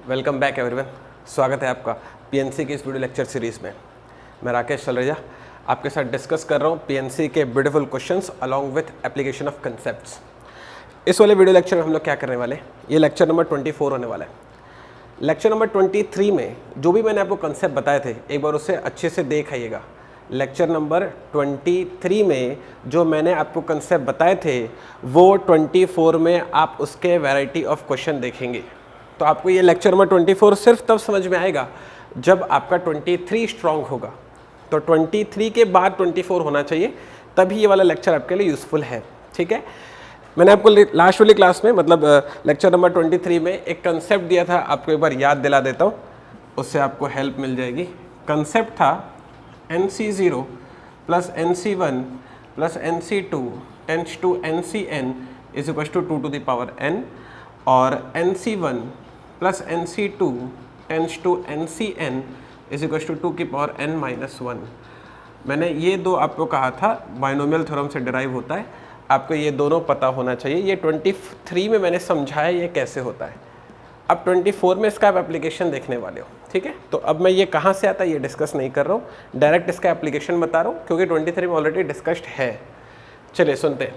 Welcome back everyone. स्वागत है आपका पीएनसी की इस वीडियो लेक्चर सीरीज़ में। मैं राकेश चलरेजा आपके साथ डिस्कस कर रहा हूँ पीएनसी के beautiful questions along with application of concepts. इस वाले वीडियो लेक्चर में हम लोग क्या करने वाले हैं, ये लेक्चर नंबर 24 होने वाला है। लेक्चर नंबर 23 में जो भी मैंने आपको कंसेप्ट बताए थे एक बार उसे अच्छे से देख आइएगा। लेक्चर नंबर 23 में जो मैंने आपको कंसेप्ट बताए थे वो 24 में आप उसके वैरायटी ऑफ क्वेश्चन देखेंगे। तो आपको ये लेक्चर नंबर 24 सिर्फ तब समझ में आएगा जब आपका 23 स्ट्रांग होगा। तो 23 के बाद 24 होना चाहिए, तभी ये वाला लेक्चर आपके लिए यूज़फुल है। ठीक है, मैंने आपको लास्ट वाली क्लास में मतलब लेक्चर नंबर 23 में एक कंसेप्ट दिया था, आपको एक बार याद दिला देता हूँ, उससे आपको हेल्प मिल जाएगी। कंसेप्ट था NC0 plus NC1 plus NC2 tends to NCN is equal to 2 to the power n, और NC1 plus NC2 tends to NCN is equal to 2 की पावर n माइनस 1। मैंने ये दो आपको कहा था बाइनोमियल थ्योरम से डिराइव होता है, आपको ये दोनों पता होना चाहिए। ये 23 में मैंने समझाया ये कैसे होता है। अब 24 में इसका आप एप्लीकेशन देखने वाले हो। ठीक है, तो अब मैं ये कहाँ से आता है ये डिस्कस नहीं कर रहा हूँ, डायरेक्ट इसका एप्लीकेशन बता रहा हूँ क्योंकि 23 में ऑलरेडी डिस्कस्ड है। चलिए सुनते हैं।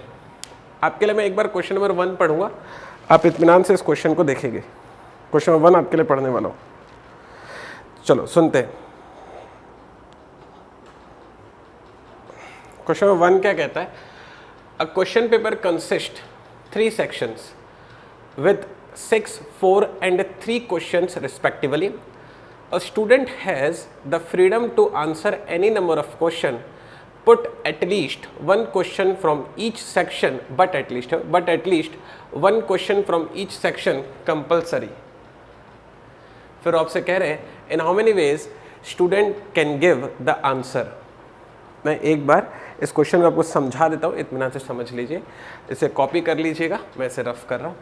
आपके लिए मैं एक बार क्वेश्चन नंबर 1 पढ़ूंगा, आप इत्मीनान से इस क्वेश्चन को देखेंगे। क्वेश्चन नंबर 1 आपके लिए पढ़ने वाला हूँ। चलो सुनते हैं। क्वेश्चन नंबर 1 क्या कहता है? A question paper consist 3 sections with 6, 4 and 3 questions respectively. A student has the freedom to answer any number of questions. Put at least one question from each section, but at least one question from each section compulsory. फिर आपसे कह रहे हैं in how many ways student can give the answer. मैं एक बार इस question को आपको समझा देता हूँ, इत्मीनान से समझ लीजिए, इसे कॉपी कर लीजिएगा, मैं इसे रफ कर रहा हूँ।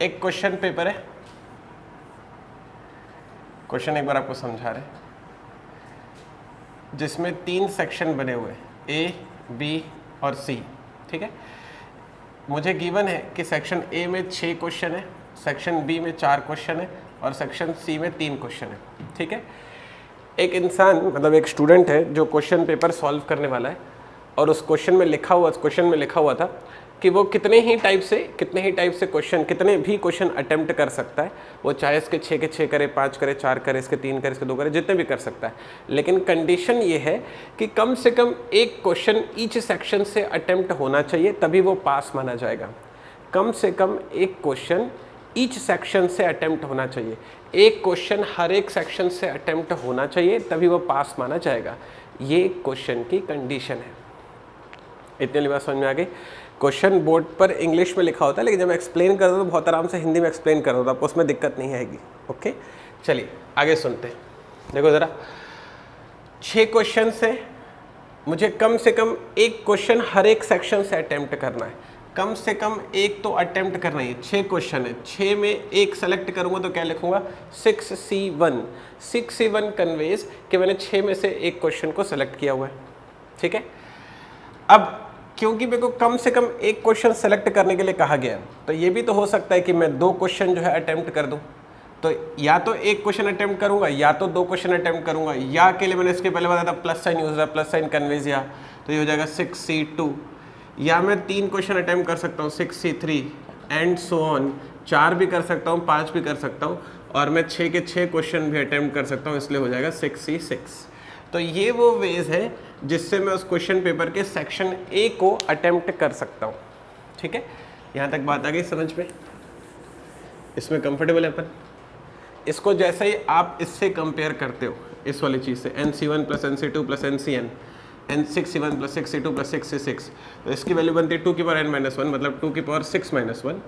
एक क्वेश्चन पेपर है, क्वेश्चन एक बार आपको समझा रहे हैं, जिसमें 3 सेक्शन बने हुए A, B और C। ठीक है, मुझे गिवन है कि सेक्शन A में 6 क्वेश्चन है, सेक्शन B में 4 क्वेश्चन है और सेक्शन C में 3 क्वेश्चन है। ठीक है, एक इंसान मतलब एक स्टूडेंट है जो क्वेश्चन पेपर सॉल्व करने वाला है, और उस क्वेश्चन में लिखा हुआ था कि वो कितने ही टाइप से क्वेश्चन, कितने भी क्वेश्चन अटेम्प्ट कर सकता है। वो चाहे इसके 6 के 6 करे, 5 करे, 4 करे, इसके 3 करे, इसके 2 करे, जितने भी कर सकता है। लेकिन कंडीशन ये है कि कम से कम एक क्वेश्चन ईच सेक्शन से अटेम्प्ट होना चाहिए, तभी वो पास माना जाएगा। कम से कम एक क्वेश्चन ईच सेक्शन से अटेम्प्ट होना चाहिए, एक क्वेश्चन हर एक सेक्शन से अटेम्प्ट होना चाहिए, तभी वो पास माना जाएगा। ये क्वेश्चन की कंडीशन है। इतनी वाली बात समझ में आ गई। क्वेश्चन बोर्ड पर इंग्लिश में लिखा होता है, लेकिन जब मैं एक्सप्लेन करता हूँ तो बहुत आराम से हिंदी में एक्सप्लेन कर रहा हूँ, आपको उसमें दिक्कत नहीं आएगी। ओके, चलिए आगे सुनते हैं। देखो ज़रा, 6 क्वेश्चन से मुझे कम से कम एक क्वेश्चन हर एक सेक्शन से अटेम्प्ट करना है, कम से कम एक तो अटेम्प्ट करना ही है। 6 क्वेश्चन है, 6 में एक सेलेक्ट करूँगा तो क्या लिखूँगा? 6C1। 6C1 कन्वेज कि मैंने 6 में से एक क्वेश्चन को सेलेक्ट किया हुआ है। ठीक है, अब क्योंकि मेरे को कम से कम एक क्वेश्चन सेलेक्ट करने के लिए कहा गया है, तो ये भी तो हो सकता है कि मैं 2 क्वेश्चन जो है अटेम्प्ट कर दूं। तो या तो एक क्वेश्चन अटेम्प्ट करूंगा या तो 2 क्वेश्चन अटेम्प्ट करूंगा। या के लिए मैंने इसके पहले बताया था प्लस साइन यूज है, प्लस साइन कन्वेज या, तो ये हो जाएगा 6C2। या मैं 3 क्वेश्चन अटेम्प्ट कर सकता हूँ, 6C3 एंड सो ऑन। 4 भी कर सकता हूँ, 5 भी कर सकता हूँ, और मैं 6 के 6 क्वेश्चन भी अटेम्प्ट कर सकता हूँ, इसलिए हो जाएगा 6C6। तो ये वो वेज है जिससे मैं उस क्वेश्चन पेपर के सेक्शन A को अटेम्प्ट कर सकता हूँ। ठीक है, यहाँ तक बात आ गई समझ में? इसमें कंफर्टेबल है अपन? इसको जैसे ही आप इससे कंपेयर करते हो इस वाली चीज़ से, NC1 plus NC2 plus NCN, N6C1 plus 6C2 plus 6C6, तो इसकी वैल्यू बनती है 2 की पावर n माइनस 1, मतलब 2 की पावर 6 माइनस 1,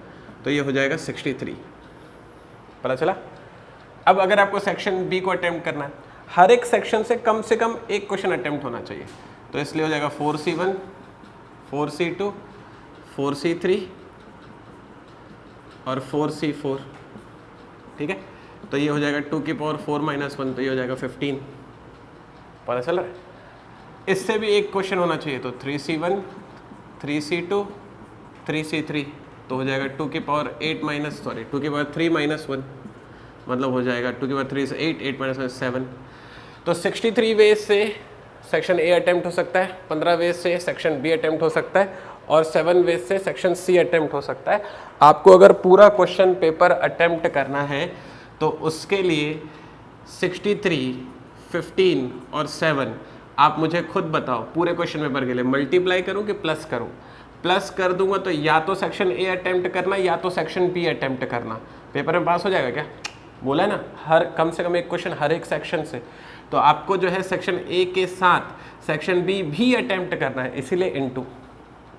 तो ये हो जाएगा 63। पता चला? अब अगर आपको सेक्शन B को अटेम्प्ट करना है, हर एक सेक्शन से कम एक क्वेश्चन अटेम्प्ट होना चाहिए, तो इसलिए हो जाएगा 4C1, 4C2, 4C3 और 4C4। ठीक है, तो ये हो जाएगा 2 की पावर 4 माइनस 1, तो ये हो जाएगा 15। पता चल रहा है? इससे भी एक क्वेश्चन होना चाहिए, तो 3c1 3c2 3c3 तो हो जाएगा 2 की पावर 2 की पावर 3 माइनस 1 मतलब हो जाएगा 2 की पावर 3 से 8 माइनस 1 7। तो 63 वेज से सेक्शन ए अटैम्प्ट हो सकता है, 15 वेज से सेक्शन बी अटैम्प्ट हो सकता है और 7 वेज से सेक्शन सी अटैम्प्ट हो सकता है। आपको अगर पूरा क्वेश्चन पेपर अटैम्प्ट करना है तो उसके लिए 63, 15 और 7 आप मुझे खुद बताओ पूरे क्वेश्चन पेपर के लिए मल्टीप्लाई करूं कि प्लस करूं। प्लस कर दूंगा तो या तो सेक्शन ए अटैम्प्ट करना या तो सेक्शन बी अटैम्प्ट करना, पेपर में पास हो जाएगा क्या? बोला है ना, हर कम से कम एक क्वेश्चन हर एक सेक्शन से। तो आपको जो है सेक्शन ए के साथ सेक्शन बी भी अटैम्प्ट करना है, इसीलिए इनटू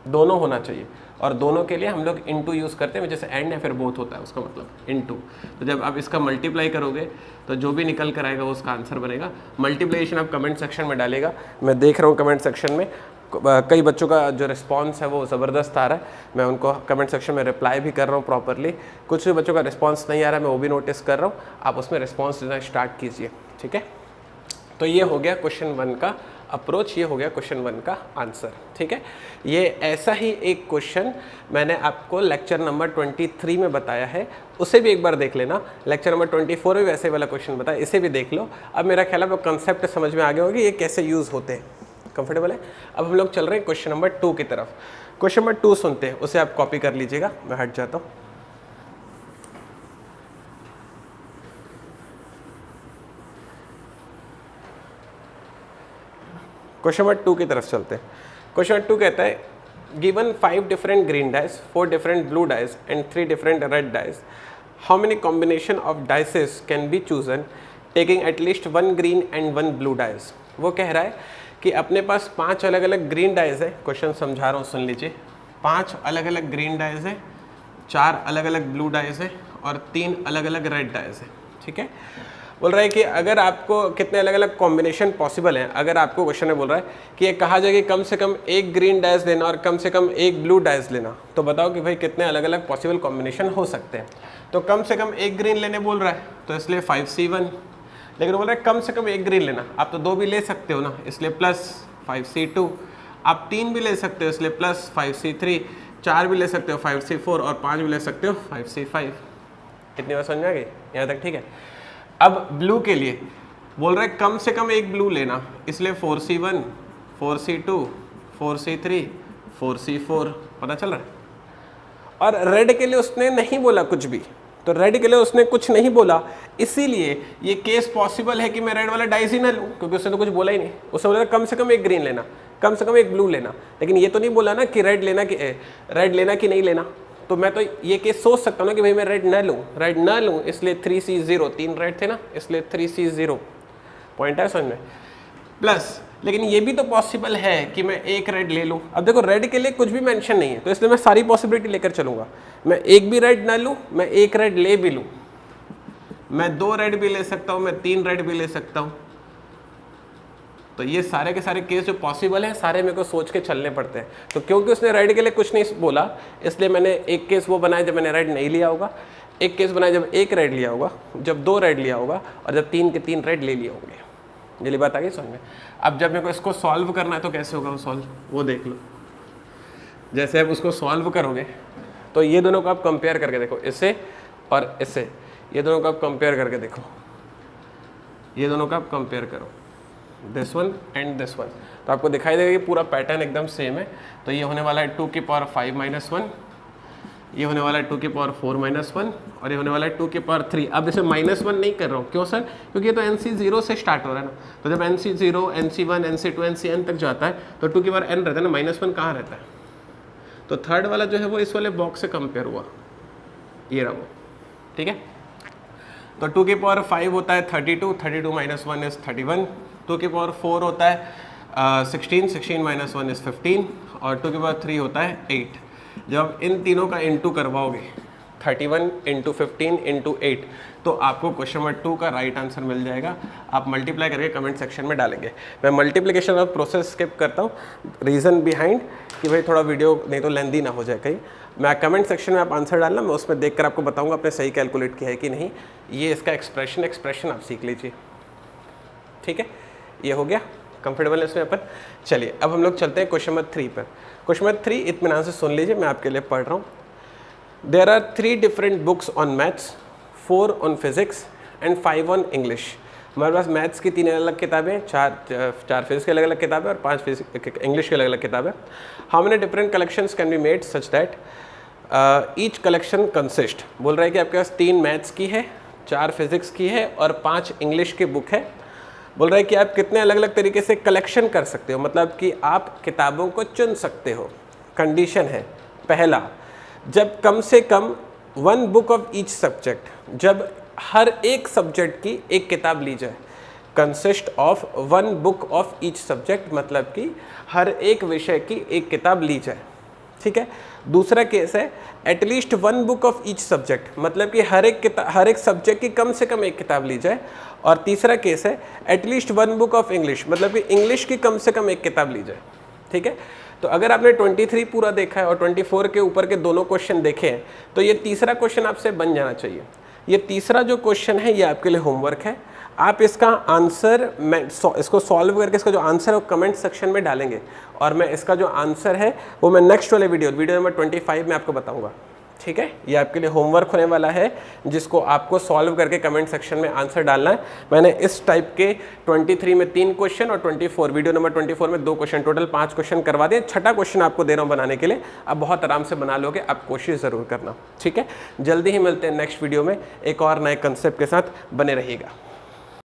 दोनों होना चाहिए और दोनों के लिए हम लोग इनटू यूज़ करते हैं, जैसे एंड या फिर बोथ होता है उसका मतलब इनटू। तो जब आप इसका मल्टीप्लाई करोगे तो जो भी निकल कर आएगा वो उसका आंसर बनेगा। मल्टीप्लिकेशन आप कमेंट सेक्शन में डालेगा, मैं देख रहा हूँ कमेंट सेक्शन में कई बच्चों का जो रिस्पांस है वो ज़बरदस्त आ रहा है, मैं उनको कमेंट सेक्शन में रिप्लाई भी कर रहा हूँ प्रॉपरली। कुछ बच्चों का रिस्पांस नहीं आ रहा है, मैं वो भी नोटिस कर रहा हूँ, आप उसमें रिस्पांस देना स्टार्ट कीजिए, ठीक है। तो ये हो गया क्वेश्चन 1 का अप्रोच, ये हो गया क्वेश्चन 1 का आंसर, ठीक है। ये ऐसा ही एक क्वेश्चन मैंने आपको लेक्चर नंबर 23 में बताया है, उसे भी एक बार देख लेना। लेक्चर नंबर 24 में वैसे वाला क्वेश्चन बताया, इसे भी देख लो। अब मेरा ख्याल है कंसेप्ट समझ में आ गया होगा कि ये कैसे यूज़ होते हैं, कंफर्टेबल है। अब हम लोग चल रहे हैं क्वेश्चन नंबर 2 की तरफ। क्वेश्चन नंबर 2 सुनते हैं, उसे आप कॉपी कर लीजिएगा, मैं हट जाता हूँ। क्वेश्चन नंबर 2 की तरफ चलते हैं। क्वेश्चन नंबर 2 कहता है given 5 different green dice, 4 different blue dice and 3 different red dice, how many combination of dices can be chosen taking at least 1 green and 1 blue dice. वो कह रहा है कि अपने पास 5 अलग अलग ग्रीन डाइस है, क्वेश्चन समझा रहा हूँ सुन लीजिए। 5 अलग अलग ग्रीन डाइस है, 4 अलग अलग ब्लू डाइस है और 3 अलग अलग रेड डाइस है, ठीक है। बोल रहा है कि अगर आपको कितने अलग अलग कॉम्बिनेशन पॉसिबल हैं, अगर आपको क्वेश्चन में बोल रहा है कि ये कहा जाए कि कम से कम एक ग्रीन डाइस लेना और कम से कम एक ब्लू डाइस लेना, तो बताओ कि भाई कितने अलग अलग पॉसिबल कॉम्बिनेशन हो सकते हैं। तो कम से कम एक ग्रीन लेने बोल रहा है तो इसलिए 5c1, लेकिन बोल रहा है कम से कम एक ग्रीन लेना, आप तो 2 भी ले सकते हो ना, इसलिए प्लस 5c2, आप 3 भी ले सकते हो इसलिए प्लस 5c3, 4 भी ले सकते हो 5c4 और 5 भी ले सकते हो 5c5। कितनी बार समझ में आ गई यहाँ तक, ठीक है। अब ब्लू के लिए बोल रहा है कम से कम एक ब्लू लेना, इसलिए 4c1 4c2 4c3 4c4, पता चल रहा है। और रेड के लिए उसने नहीं बोला कुछ भी, तो रेड के लिए उसने कुछ नहीं बोला, इसीलिए ये केस पॉसिबल है कि मैं रेड वाला डाइस ही ना लूँ, क्योंकि उसने तो कुछ बोला ही नहीं। उसने बोला कम से कम एक ग्रीन लेना, कम से कम एक ब्लू लेना, लेकिन ये तो नहीं बोला ना कि रेड लेना कि नहीं लेना। तो मैं तो ये केस सोच सकता हूँ ना कि भाई मैं रेड ना लूँ, इसलिए 3c0, 3 रेड थे ना, इसलिए 3c0, पॉइंट है समझ में। प्लस लेकिन ये भी तो पॉसिबल है कि मैं एक रेड ले लूँ। अब देखो रेड के लिए कुछ भी मेंशन नहीं है, तो इसलिए मैं सारी पॉसिबिलिटी लेकर चलूँगा। मैं एक भी रेड ना लूँ, मैं एक रेड ले भी लूँ, मैं 2 रेड भी ले सकता हूँ, मैं 3 रेड भी ले सकता हूँ। तो ये सारे के सारे केस जो पॉसिबल हैं सारे मेरे को सोच के चलने पड़ते हैं। तो क्योंकि उसने रेड के लिए कुछ नहीं बोला, इसलिए मैंने एक केस वो बनाया जब मैंने रेड नहीं लिया होगा, एक केस बनाया जब एक रेड लिया होगा, जब 2 रेड लिया होगा और जब 3 के 3 रेड ले लिए होंगे। ये बात आ गई समझ में। अब जब मेरे को इसको सॉल्व करना है तो कैसे होगा वो सॉल्व, वो देख लो। जैसे आप उसको सॉल्व करोगे तो ये दोनों को आप कंपेयर करके देखो, इसे और इसे, ये दोनों को आप कंपेयर करके देखो, ये दोनों का आप कंपेयर करो, this one and this one, तो आपको दिखाई देगा कि पूरा पैटर्न एकदम सेम है। तो ये होने वाला है 2 की पावर 5 - 1, ये होने वाला है 2 की पावर 4 - 1 और ये होने वाला है 2 की पावर 3। अब इसे -1 नहीं कर रहा हूँ, क्यों सर? क्योंकि ये तो NC0 से स्टार्ट हो रहा है ना। तो जब NC0 NC1 NC2 NCn तक जाता है तो 2 की पावर n रहता है ना, -1 कहाँ रहता है? तो थर्ड वाला जो है वो इस वाले बॉक्स से कंपेयर हुआ, ये रहा वो, ठीक है। तो 2 की पावर 5 होता है 32, 32 - 1 इज़ 31, 2 की पावर 4 होता है 16, 16 - 1 इज़ 15 और 2 की पावर 3 होता है 8। जब इन तीनों का इंटू करवाओगे 31 × 15 × 8 तो आपको क्वेश्चन नंबर 2 का राइट आंसर मिल जाएगा। आप मल्टीप्लाई करके कमेंट सेक्शन में डालेंगे। मैं मल्टीप्लिकेशन का प्रोसेस स्किप करता हूँ, रीज़न बिहाइंड कि भाई थोड़ा वीडियो नहीं तो लेंदी ना हो जाए कहीं। मैं कमेंट सेक्शन में आप आंसर डालना, मैं उसमें देखकर आपको बताऊंगा आपने सही कैलकुलेट किया है कि नहीं। ये इसका एक्सप्रेशन आप सीख लीजिए, ठीक है। ये हो गया कंफर्टेबल में अपन। चलिए अब हम लोग चलते हैं क्वेश्चन नंबर 3 पर। क्वेश्चन नंबर 3 इत्मीनान से सुन लीजिए, मैं आपके लिए पढ़ रहा हूँ। There are 3 different books on maths, 4 on physics and 5 on English. हमारे पास मैथ्स की 3 अलग किताबें, चार फिजिक्स की अलग अलग किताबें और 5 इंग्लिश की अलग अलग किताबें। How many different collections can be made such that each collection consist. बोल रहा है कि आपके पास 3 मैथ्स की है, 4 फिजिक्स की है और 5 इंग्लिश की बुक है। बोल रहा है कि आप कितने अलग अलग तरीके से कलेक्शन कर सकते हो, मतलब कि आप किताबों को चुन सकते हो। कंडीशन है पहला, जब कम से कम 1 बुक ऑफ ईच सब्जेक्ट, जब हर एक सब्जेक्ट की एक किताब ली जाए। Consist of 1 book of each subject, मतलब कि हर एक विषय की एक किताब ली जाए, ठीक है। दूसरा केस है at least 1 book of each subject, मतलब कि हर एक सब्जेक्ट की कम से कम एक किताब ली जाए। और तीसरा केस है एटलीस्ट 1 बुक ऑफ इंग्लिश, मतलब कि इंग्लिश की कम से कम एक किताब ली जाए, ठीक है। तो अगर आपने 23 पूरा देखा है और 24 के ऊपर के दोनों क्वेश्चन देखे हैं, तो ये तीसरा क्वेश्चन आपसे बन जाना चाहिए। ये तीसरा जो क्वेश्चन है ये आपके लिए होमवर्क है। आप इसका आंसर, मैं इसको सॉल्व करके इसका जो आंसर है वो कमेंट सेक्शन में डालेंगे, और मैं इसका जो आंसर है वो मैं नेक्स्ट वाले वीडियो नंबर 25 में आपको बताऊंगा, ठीक है। ये आपके लिए होमवर्क होने वाला है, जिसको आपको सॉल्व करके कमेंट सेक्शन में आंसर डालना है। मैंने इस टाइप के 23 में 3 क्वेश्चन और 24 वीडियो नंबर 24 में 2 क्वेश्चन, टोटल 5 क्वेश्चन करवा दिए। छठा क्वेश्चन आपको दे रहा हूँ बनाने के लिए, आप बहुत आराम से बना लोगे, आप कोशिश ज़रूर करना, ठीक है। जल्दी ही मिलते हैं नेक्स्ट वीडियो में एक और नए कंसेप्ट के साथ, बने रहिएगा।